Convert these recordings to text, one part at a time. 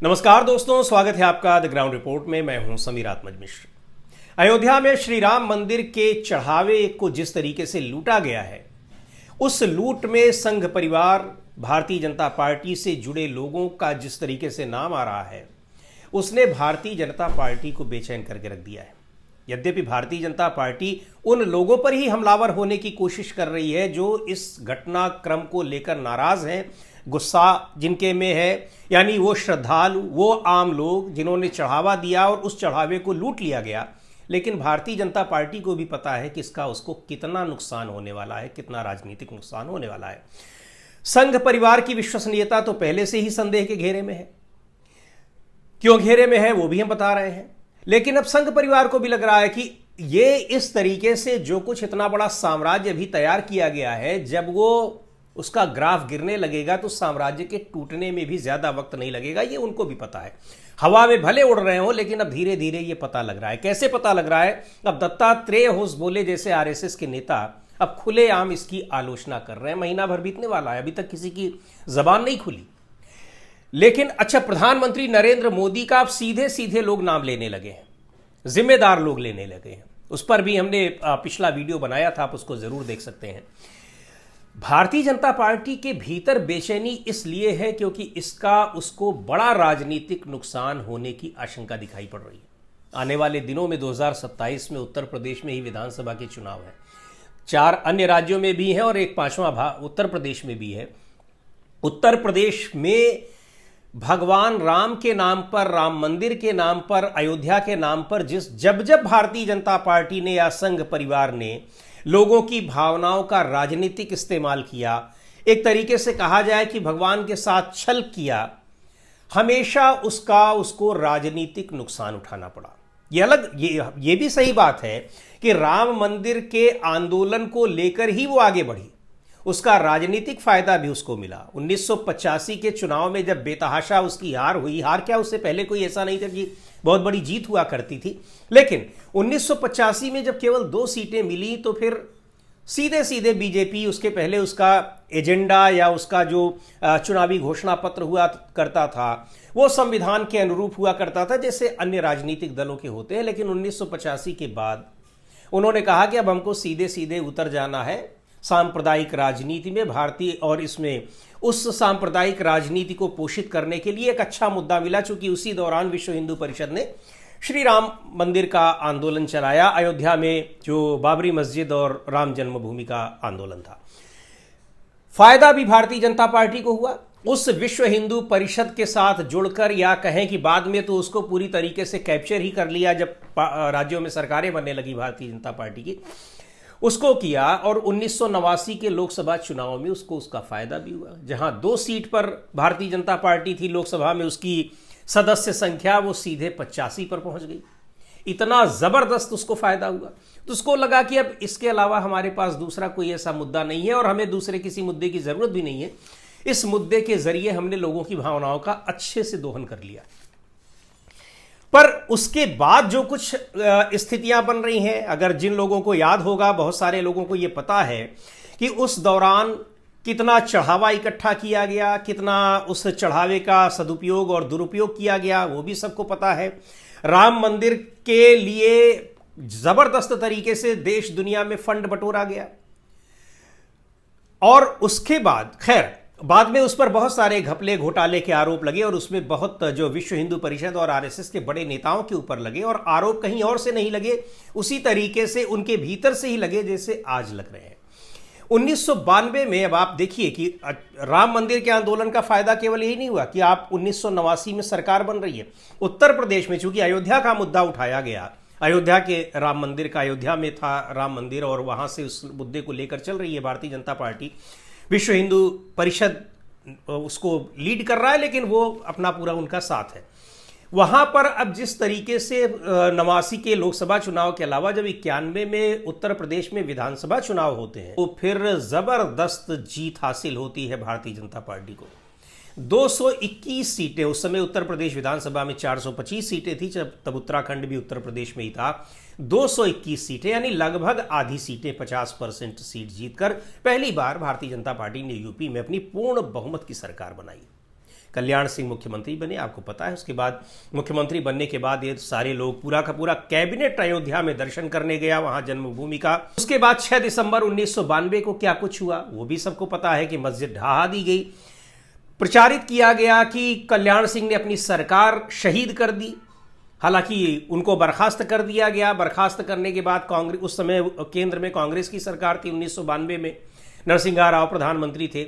नमस्कार दोस्तों, स्वागत है आपका द ग्राउंड रिपोर्ट में। मैं हूं समीर आत्मज मिश्र। अयोध्या में श्री राम मंदिर के चढ़ावे को जिस तरीके से लूटा गया है, उस लूट में संघ परिवार, भारतीय जनता पार्टी से जुड़े लोगों का जिस तरीके से नाम आ रहा है, उसने भारतीय जनता पार्टी को बेचैन करके रख दिया है। यद्यपि भारतीय जनता पार्टी उन लोगों पर ही हमलावर होने की कोशिश कर रही है जो इस घटनाक्रम को लेकर नाराज हैं, गुस्सा जिनके में है, यानी वो श्रद्धालु, वो आम लोग जिन्होंने चढ़ावा दिया और उस चढ़ावे को लूट लिया गया। लेकिन भारतीय जनता पार्टी को भी पता है कि इसका उसको कितना नुकसान होने वाला है, कितना राजनीतिक नुकसान होने वाला है। संघ परिवार की विश्वसनीयता तो पहले से ही संदेह के घेरे में है। क्यों घेरे में है वो भी हम बता रहे हैं। लेकिन अब संघ परिवार को भी लग रहा है कि ये इस तरीके से जो कुछ इतना बड़ा साम्राज्य भी तैयार किया गया है, जब वो उसका ग्राफ गिरने लगेगा तो साम्राज्य के टूटने में भी ज्यादा वक्त नहीं लगेगा। ये उनको भी पता है। हवा में भले उड़ रहे हो, लेकिन अब धीरे धीरे ये पता लग रहा है। कैसे पता लग रहा है? अब दत्तात्रेय होस बोले जैसे आरएसएस के नेता अब खुलेआम इसकी आलोचना कर रहे हैं। महीना भर बीतने वाला है, अभी तक किसी की जबान नहीं खुली। लेकिन अच्छा, प्रधानमंत्री नरेंद्र मोदी का अब सीधे सीधे लोग नाम लेने लगे हैं, जिम्मेदार लोग लेने लगे हैं। उस पर भी हमने पिछला वीडियो बनाया था, आप उसको जरूर देख सकते हैं। भारतीय जनता पार्टी के भीतर बेचैनी इसलिए है क्योंकि इसका उसको बड़ा राजनीतिक नुकसान होने की आशंका दिखाई पड़ रही है। आने वाले दिनों में 2027 में उत्तर प्रदेश में ही विधानसभा के चुनाव है। 4 अन्य राज्यों में भी है और एक 5वां उत्तर प्रदेश में भी है। उत्तर प्रदेश में भगवान राम के नाम पर, राम मंदिर के नाम पर, अयोध्या के नाम पर जब भारतीय जनता पार्टी ने या संघ परिवार ने लोगों की भावनाओं का राजनीतिक इस्तेमाल किया, एक तरीके से कहा जाए कि भगवान के साथ छल किया, हमेशा उसको राजनीतिक नुकसान उठाना पड़ा। ये भी सही बात है कि राम मंदिर के आंदोलन को लेकर ही वो आगे बढ़ी, उसका राजनीतिक फायदा भी उसको मिला। 1985 के चुनाव में जब बेतहाशा उसकी हार हुई, हार क्या, उससे पहले कोई ऐसा नहीं था कि बहुत बड़ी जीत हुआ करती थी। लेकिन 1985 में जब केवल 2 सीटें मिली तो फिर सीधे सीधे बीजेपी, उसके पहले उसका एजेंडा या उसका जो चुनावी घोषणा पत्र हुआ करता था वो संविधान के अनुरूप हुआ करता था, जैसे अन्य राजनीतिक दलों के होते हैं। लेकिन 1985 के बाद उन्होंने कहा कि अब हमको सीधे सीधे उतर जाना है सांप्रदायिक राजनीति में। भारतीय और इसमें उस सांप्रदायिक राजनीति को पोषित करने के लिए एक अच्छा मुद्दा मिला, चूंकि उसी दौरान विश्व हिंदू परिषद ने श्री राम मंदिर का आंदोलन चलाया, अयोध्या में जो बाबरी मस्जिद और राम जन्मभूमि का आंदोलन था। फायदा भी भारतीय जनता पार्टी को हुआ। उस विश्व हिंदू परिषद के साथ जुड़कर, या कहें कि बाद में तो उसको पूरी तरीके से कैप्चर ही कर लिया जब राज्यों में सरकारें बनने लगी भारतीय जनता पार्टी की, उसको किया। और 1989 के लोकसभा चुनाव में उसका फायदा भी हुआ। जहां 2 सीट पर भारतीय जनता पार्टी थी लोकसभा में, उसकी सदस्य संख्या वो सीधे 85 पर पहुंच गई। इतना जबरदस्त उसको फायदा हुआ, तो उसको लगा कि अब इसके अलावा हमारे पास दूसरा कोई ऐसा मुद्दा नहीं है और हमें दूसरे किसी मुद्दे की जरूरत भी नहीं है। इस मुद्दे के जरिए हमने लोगों की भावनाओं का अच्छे से दोहन कर लिया। पर उसके बाद जो कुछ स्थितियां बन रही हैं, अगर जिन लोगों को याद होगा, बहुत सारे लोगों को यह पता है कि उस दौरान कितना चढ़ावा इकट्ठा किया गया, कितना उस चढ़ावे का सदुपयोग और दुरुपयोग किया गया, वो भी सबको पता है। राम मंदिर के लिए जबरदस्त तरीके से देश दुनिया में फंड बटोरा गया और उसके बाद खैर बाद में उस पर बहुत सारे घपले घोटाले के आरोप लगे और उसमें बहुत जो विश्व हिंदू परिषद और आरएसएस के बड़े नेताओं के ऊपर लगे, और आरोप कहीं और से नहीं लगे, उसी तरीके से उनके भीतर से ही लगे जैसे आज लग रहे हैं। 1992 में अब आप देखिए कि राम मंदिर के आंदोलन का फायदा केवल यही नहीं हुआ कि आप 1989 में सरकार बन रही है। उत्तर प्रदेश में चूंकि अयोध्या का मुद्दा उठाया गया, अयोध्या के राम मंदिर का, अयोध्या में था राम मंदिर और वहां से उस मुद्दे को लेकर चल रही है भारतीय जनता पार्टी। विश्व हिंदू परिषद उसको लीड कर रहा है, लेकिन वो अपना पूरा उनका साथ है। वहां पर अब जिस तरीके से 89 के लोकसभा चुनाव के अलावा जब 91 में उत्तर प्रदेश में विधानसभा चुनाव होते हैं, तो फिर जबरदस्त जीत हासिल होती है भारतीय जनता पार्टी को। 221 सीटें, उस समय उत्तर प्रदेश विधानसभा में 425 सीटें थी, तब उत्तराखंड भी उत्तर प्रदेश में ही था। 221 सीटें यानी लगभग आधी सीटें, 50% सीट जीतकर पहली बार भारतीय जनता पार्टी ने यूपी में अपनी पूर्ण बहुमत की सरकार बनाई। कल्याण सिंह मुख्यमंत्री बने, आपको पता है। उसके बाद मुख्यमंत्री बनने के बाद ये सारे लोग, पूरा का पूरा कैबिनेट अयोध्या में दर्शन करने गया, वहां जन्मभूमि का। उसके बाद 6 दिसंबर 1992 को क्या कुछ हुआ वो भी सबको पता है कि मस्जिद ढहा दी गई। प्रचारित किया गया कि कल्याण सिंह ने अपनी सरकार शहीद कर दी, हालांकि उनको बर्खास्त कर दिया गया। बर्खास्त करने के बाद कांग्रेस, उस समय केंद्र में कांग्रेस की सरकार थी, 1992 में नरसिंहा राव प्रधानमंत्री थे।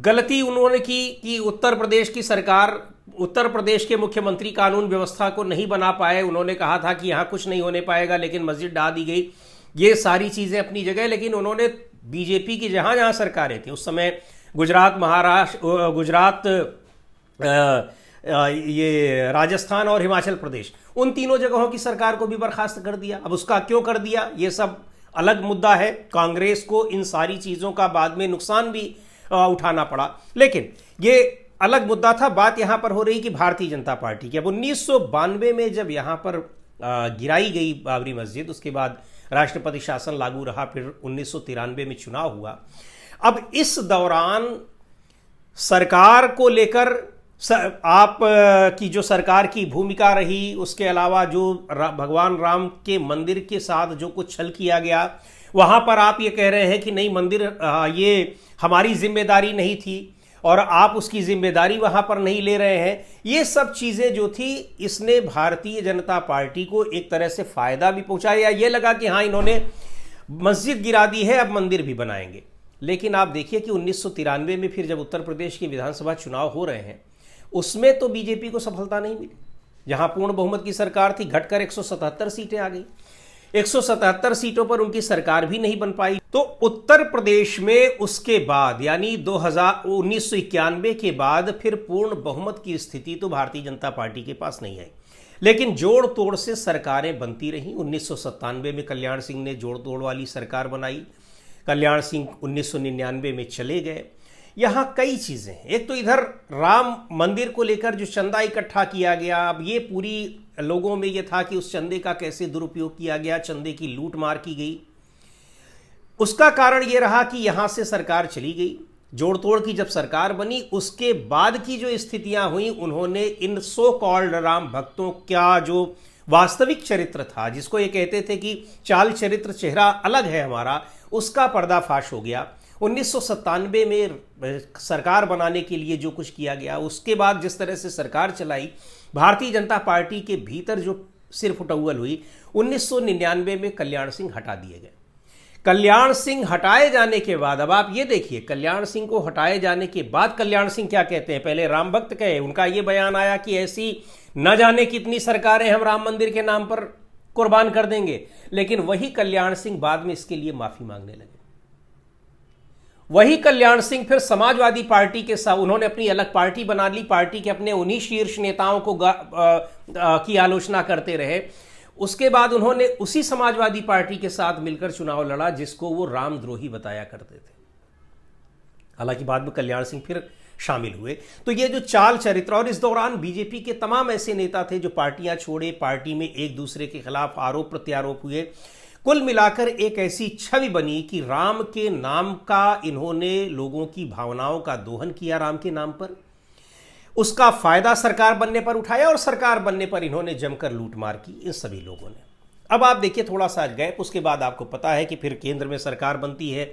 गलती उन्होंने की कि उत्तर प्रदेश की सरकार, उत्तर प्रदेश के मुख्यमंत्री कानून व्यवस्था को नहीं बना पाए। उन्होंने कहा था कि यहाँ कुछ नहीं होने पाएगा, लेकिन मस्जिद ढा दी गई। ये सारी चीज़ें अपनी जगह, लेकिन उन्होंने बीजेपी की जहाँ जहाँ सरकारें थी उस समय, गुजरात, महाराष्ट्र, गुजरात, ये राजस्थान और हिमाचल प्रदेश, उन तीनों जगहों की सरकार को भी बर्खास्त कर दिया। अब उसका क्यों कर दिया ये सब अलग मुद्दा है। कांग्रेस को इन सारी चीज़ों का बाद में नुकसान भी उठाना पड़ा, लेकिन ये अलग मुद्दा था। बात यहां पर हो रही कि भारतीय जनता पार्टी की। अब 1992 में जब यहां पर गिराई गई बाबरी मस्जिद, उसके बाद राष्ट्रपति शासन लागू रहा, फिर 1993 में चुनाव हुआ। अब इस दौरान सरकार को लेकर आप की जो सरकार की भूमिका रही, उसके अलावा जो भगवान राम के मंदिर के साथ जो कुछ छल किया गया, वहां पर आप ये कह रहे हैं कि नहीं, मंदिर ये हमारी जिम्मेदारी नहीं थी और आप उसकी जिम्मेदारी वहां पर नहीं ले रहे हैं। ये सब चीजें जो थी, इसने भारतीय जनता पार्टी को एक तरह से फायदा भी पहुंचाया। ये लगा कि हाँ, इन्होंने मस्जिद गिरा दी है, अब मंदिर भी बनाएंगे। लेकिन आप देखिए कि 1993 में फिर जब उत्तर प्रदेश के विधानसभा चुनाव हो रहे हैं, उसमें तो बीजेपी को सफलता नहीं मिली। जहां पूर्ण बहुमत की सरकार थी, घटकर 177 सीटें आ गई। 177 सीटों पर उनकी सरकार भी नहीं बन पाई। तो उत्तर प्रदेश में उसके बाद, यानी 1991 के बाद, फिर पूर्ण बहुमत की स्थिति तो भारतीय जनता पार्टी के पास नहीं आई, लेकिन जोड़ तोड़ से सरकारें बनती रहीं। 1997 में कल्याण सिंह ने जोड़ तोड़ वाली सरकार बनाई। कल्याण सिंह 1999 में चले गए। यहाँ कई चीज़ें हैं। एक तो इधर राम मंदिर को लेकर जो चंदा इकट्ठा किया गया, अब ये पूरी लोगों में ये था कि उस चंदे का कैसे दुरुपयोग किया गया, चंदे की लूट मार की गई। उसका कारण ये रहा कि यहाँ से सरकार चली गई। जोड़ तोड़ की जब सरकार बनी, उसके बाद की जो स्थितियां हुई, उन्होंने इन सो कॉल्ड राम भक्तों का जो वास्तविक चरित्र था, जिसको ये कहते थे कि चाल चरित्र चेहरा अलग है हमारा, उसका पर्दाफाश हो गया। 1997 में सरकार बनाने के लिए जो कुछ किया गया, उसके बाद जिस तरह से सरकार चलाई, भारतीय जनता पार्टी के भीतर जो सिर फुटौल हुई, 1999 में कल्याण सिंह हटा दिए गए। कल्याण सिंह हटाए जाने के बाद, अब आप ये देखिए, कल्याण सिंह को हटाए जाने के बाद कल्याण सिंह क्या कहते हैं। पहले राम भक्त कहे, उनका ये बयान आया कि ऐसी न जाने कितनी सरकारें हम राम मंदिर के नाम पर कुर्बान कर देंगे, लेकिन वही कल्याण सिंह बाद में इसके लिए माफी मांगने लगे। वही कल्याण सिंह फिर समाजवादी पार्टी के साथ, उन्होंने अपनी अलग पार्टी बना ली, पार्टी के अपने उन्हीं शीर्ष नेताओं को की आलोचना करते रहे। उसके बाद उन्होंने उसी समाजवादी पार्टी के साथ मिलकर चुनाव लड़ा, जिसको वो रामद्रोही बताया करते थे। हालांकि बाद में कल्याण सिंह फिर शामिल हुए। तो ये जो चाल चरित्र, और इस दौरान बीजेपी के तमाम ऐसे नेता थे जो पार्टियां छोड़े, पार्टी में एक दूसरे के खिलाफ आरोप प्रत्यारोप हुए। कुल मिलाकर एक ऐसी छवि बनी कि राम के नाम का इन्होंने लोगों की भावनाओं का दोहन किया, राम के नाम पर उसका फायदा सरकार बनने पर उठाया, और सरकार बनने पर इन्होंने जमकर लूटमार की इन सभी लोगों ने। अब आप देखिए थोड़ा सा गैप, उसके बाद आपको पता है कि फिर केंद्र में सरकार बनती है।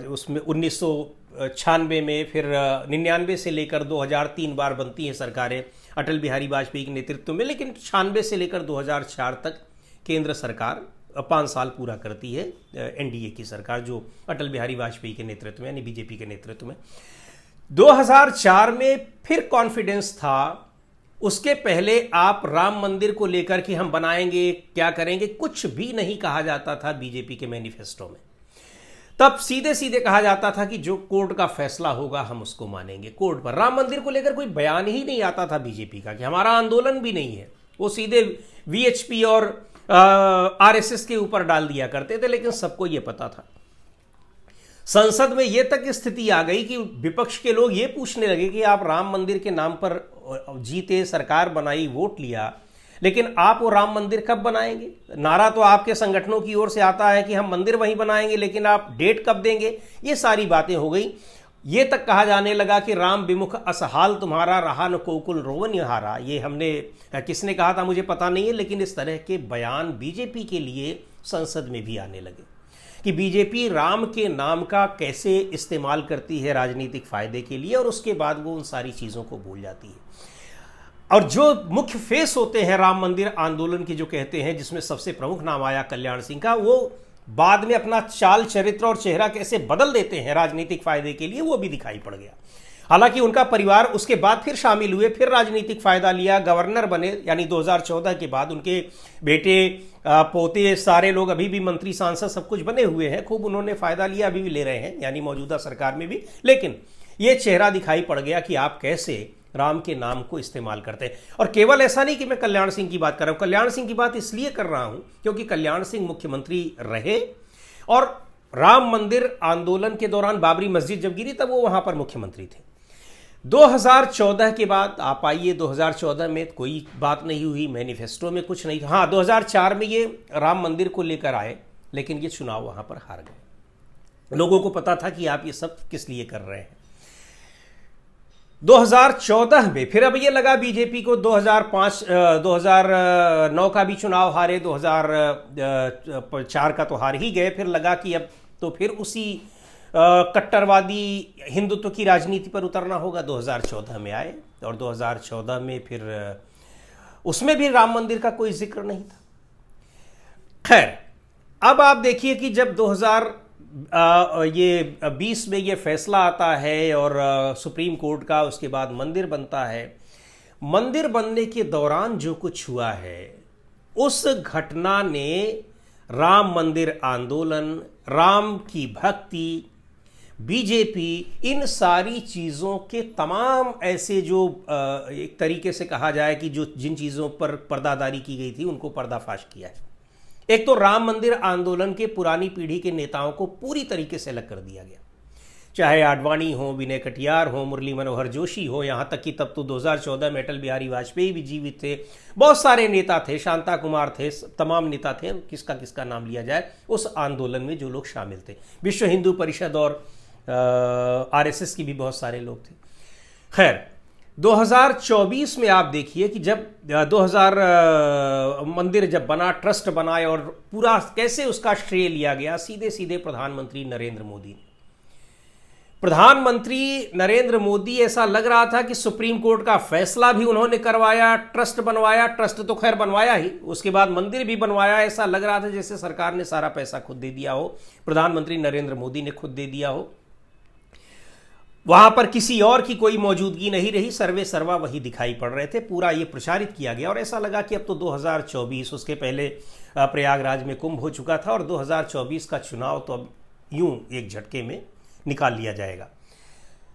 उसमें 1996 में, फिर 99 से लेकर 2000 3 बार बनती हैं सरकारें अटल बिहारी वाजपेयी के नेतृत्व में, लेकिन 96 से लेकर 2004 तक केंद्र सरकार 5 साल पूरा करती है, एनडीए की सरकार जो अटल बिहारी वाजपेयी के नेतृत्व में, यानी बीजेपी के नेतृत्व में। 2004 में फिर कॉन्फिडेंस था। उसके पहले आप राम मंदिर को लेकर कि हम बनाएंगे, क्या करेंगे, कुछ भी नहीं कहा जाता था बीजेपी के मैनिफेस्टो में। तब सीधे सीधे कहा जाता था कि जो कोर्ट का फैसला होगा हम उसको मानेंगे। कोर्ट पर राम मंदिर को लेकर कोई बयान ही नहीं आता था बीजेपी का कि हमारा आंदोलन भी नहीं है। वो सीधे वीएचपी और आरएसएस के ऊपर डाल दिया करते थे, लेकिन सबको यह पता था। संसद में यह तक स्थिति आ गई कि विपक्ष के लोग ये पूछने लगे कि आप राम मंदिर के नाम पर जीते, सरकार बनाई, वोट लिया, लेकिन आप वो राम मंदिर कब बनाएंगे? नारा तो आपके संगठनों की ओर से आता है कि हम मंदिर वहीं बनाएंगे, लेकिन आप डेट कब देंगे? ये सारी बातें हो गई। ये तक कहा जाने लगा कि राम विमुख असहाल तुम्हारा, रहा न कोकुल रोवन हारा। ये हमने किसने कहा था मुझे पता नहीं है, लेकिन इस तरह के बयान बीजेपी के लिए संसद में भी आने लगे कि बीजेपी राम के नाम का कैसे इस्तेमाल करती है राजनीतिक फायदे के लिए, और उसके बाद वो उन सारी चीज़ों को भूल जाती है। और जो मुख्य फेस होते हैं राम मंदिर आंदोलन के, जो कहते हैं, जिसमें सबसे प्रमुख नाम आया कल्याण सिंह का, वो बाद में अपना चाल चरित्र और चेहरा कैसे बदल देते हैं राजनीतिक फायदे के लिए, वो भी दिखाई पड़ गया। हालांकि उनका परिवार उसके बाद फिर शामिल हुए, फिर राजनीतिक फायदा लिया, गवर्नर बने, यानी 2014 के बाद उनके बेटे पोते सारे लोग अभी भी मंत्री सांसद सब कुछ बने हुए हैं, खूब उन्होंने फायदा लिया, अभी भी ले रहे हैं, यानी मौजूदा सरकार में भी। लेकिन ये चेहरा दिखाई पड़ गया कि आप कैसे राम के नाम को इस्तेमाल करते हैं। और केवल ऐसा नहीं कि मैं कल्याण सिंह की बात कर रहा हूं, कल्याण सिंह की बात इसलिए कर रहा हूं क्योंकि कल्याण सिंह मुख्यमंत्री रहे, और राम मंदिर आंदोलन के दौरान बाबरी मस्जिद जब गिरी तब वो वहां पर मुख्यमंत्री थे। 2014 के बाद आप आइए, 2014 में कोई बात नहीं हुई, मैनिफेस्टो में कुछ नहीं था। हाँ, 2004 में ये राम मंदिर को लेकर आए, लेकिन ये चुनाव वहां पर हार गए। लोगों को पता था कि आप ये सब किस लिए कर रहे हैं। 2014 में फिर अब ये लगा बीजेपी को, 2009 का भी चुनाव हारे, 2004 का तो हार ही गए, फिर लगा कि अब तो फिर उसी कट्टरवादी हिंदुत्व की राजनीति पर उतरना होगा। 2014 में आए, और 2014 में फिर उसमें भी राम मंदिर का कोई जिक्र नहीं था। खैर, अब आप देखिए कि जब 2020 में ये फैसला आता है और सुप्रीम कोर्ट का, उसके बाद मंदिर बनता है। मंदिर बनने के दौरान जो कुछ हुआ है, उस घटना ने राम मंदिर आंदोलन, राम की भक्ति, बीजेपी, इन सारी चीज़ों के तमाम ऐसे जो एक तरीके से कहा जाए कि जो जिन चीज़ों पर पर्दादारी की गई थी, उनको पर्दाफाश किया है। एक तो राम मंदिर आंदोलन के पुरानी पीढ़ी के नेताओं को पूरी तरीके से अलग कर दिया गया, चाहे आडवाणी हो, विनय कटियार हो, मुरली मनोहर जोशी हो, यहाँ तक कि तब तो 2014 में अटल बिहारी वाजपेयी भी जीवित थे, बहुत सारे नेता थे, शांता कुमार थे, तमाम नेता थे, किसका किसका नाम लिया जाए उस आंदोलन में जो लोग शामिल थे। विश्व हिंदू परिषद और आरएसएस की भी बहुत सारे लोग थे। खैर, 2024 में आप देखिए कि जब 2000 मंदिर जब बना, ट्रस्ट बनाए, और पूरा कैसे उसका श्रेय लिया गया सीधे सीधे प्रधानमंत्री नरेंद्र मोदी। प्रधानमंत्री नरेंद्र मोदी, ऐसा लग रहा था कि सुप्रीम कोर्ट का फैसला भी उन्होंने करवाया, ट्रस्ट बनवाया, ट्रस्ट तो खैर बनवाया ही, उसके बाद मंदिर भी बनवाया। ऐसा लग रहा था जैसे सरकार ने सारा पैसा खुद दे दिया हो, प्रधानमंत्री नरेंद्र मोदी ने खुद दे दिया हो, वहां पर किसी और की कोई मौजूदगी नहीं रही, सर्वे सर्वा वही दिखाई पड़ रहे थे। पूरा ये प्रचारित किया गया और ऐसा लगा कि अब तो 2024, उसके पहले प्रयागराज में कुंभ हो चुका था, और 2024 का चुनाव तो अब यूं एक झटके में निकाल लिया जाएगा।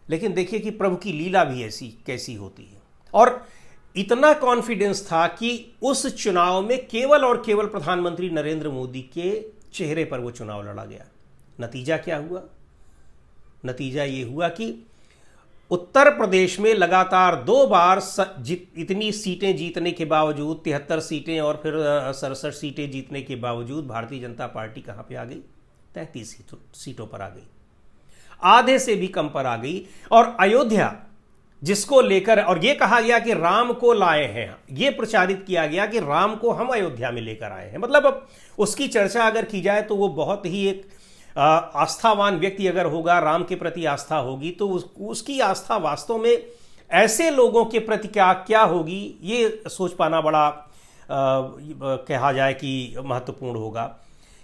लेकिन देखिए कि प्रभु की लीला भी ऐसी कैसी होती है। और इतना कॉन्फिडेंस था कि उस चुनाव में केवल और केवल प्रधानमंत्री नरेंद्र मोदी के चेहरे पर वो चुनाव लड़ा गया। नतीजा क्या हुआ? नतीजा ये हुआ कि उत्तर प्रदेश में लगातार 2 बार इतनी सीटें जीतने के बावजूद, 73 सीटें और फिर 67 सीटें जीतने के बावजूद भारतीय जनता पार्टी कहां पे आ गई? 33 सीटों पर आ गई, आधे से भी कम पर आ गई। और अयोध्या, जिसको लेकर और ये कहा गया कि राम को लाए हैं, ये प्रचारित किया गया कि राम को हम अयोध्या में लेकर आए हैं, मतलब अब उसकी चर्चा अगर की जाए तो वो बहुत ही एक आस्थावान व्यक्ति अगर होगा, राम के प्रति आस्था होगी, तो उसकी आस्था वास्तव में ऐसे लोगों के प्रति क्या होगी, ये सोच पाना बड़ा कहा जाए कि महत्वपूर्ण होगा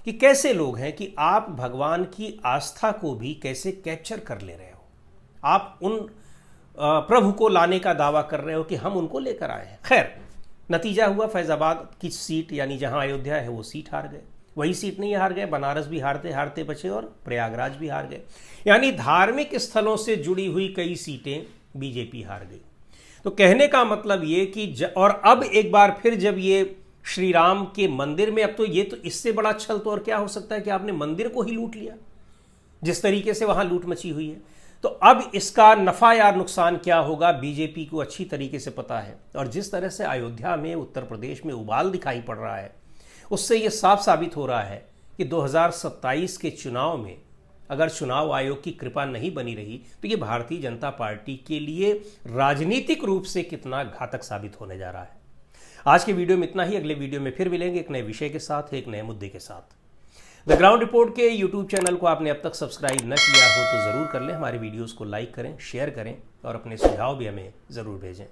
कि कैसे लोग हैं कि आप भगवान की आस्था को भी कैसे कैप्चर कर ले रहे हो। आप उन प्रभु को लाने का दावा कर रहे हो कि हम उनको लेकर आए हैं। खैर, नतीजा हुआ फैजाबाद की सीट, यानी जहां अयोध्या है वो सीट हार गए। वही सीट नहीं हार गए, बनारस भी हारते हारते बचे और प्रयागराज भी हार गए। यानी धार्मिक स्थलों से जुड़ी हुई कई सीटें बीजेपी हार गई। तो कहने का मतलब ये कि और अब एक बार फिर जब ये श्री राम के मंदिर में, अब तो ये तो इससे बड़ा छल तो और क्या हो सकता है कि आपने मंदिर को ही लूट लिया, जिस तरीके से वहां लूट मची हुई है। तो अब इसका नफा या नुकसान क्या होगा बीजेपी को अच्छी तरीके से पता है। और जिस तरह से अयोध्या में, उत्तर प्रदेश में उबाल दिखाई पड़ रहा है, उससे यह साफ साबित हो रहा है कि 2027 के चुनाव में अगर चुनाव आयोग की कृपा नहीं बनी रही तो ये भारतीय जनता पार्टी के लिए राजनीतिक रूप से कितना घातक साबित होने जा रहा है। आज के वीडियो में इतना ही। अगले वीडियो में फिर मिलेंगे एक नए विषय के साथ, एक नए मुद्दे के साथ। द ग्राउंड रिपोर्ट के यूट्यूब चैनल को आपने अब तक सब्सक्राइब न किया हो तो ज़रूर कर लें। हमारे वीडियोस को लाइक करें, शेयर करें और अपने सुझाव भी हमें ज़रूर भेजें।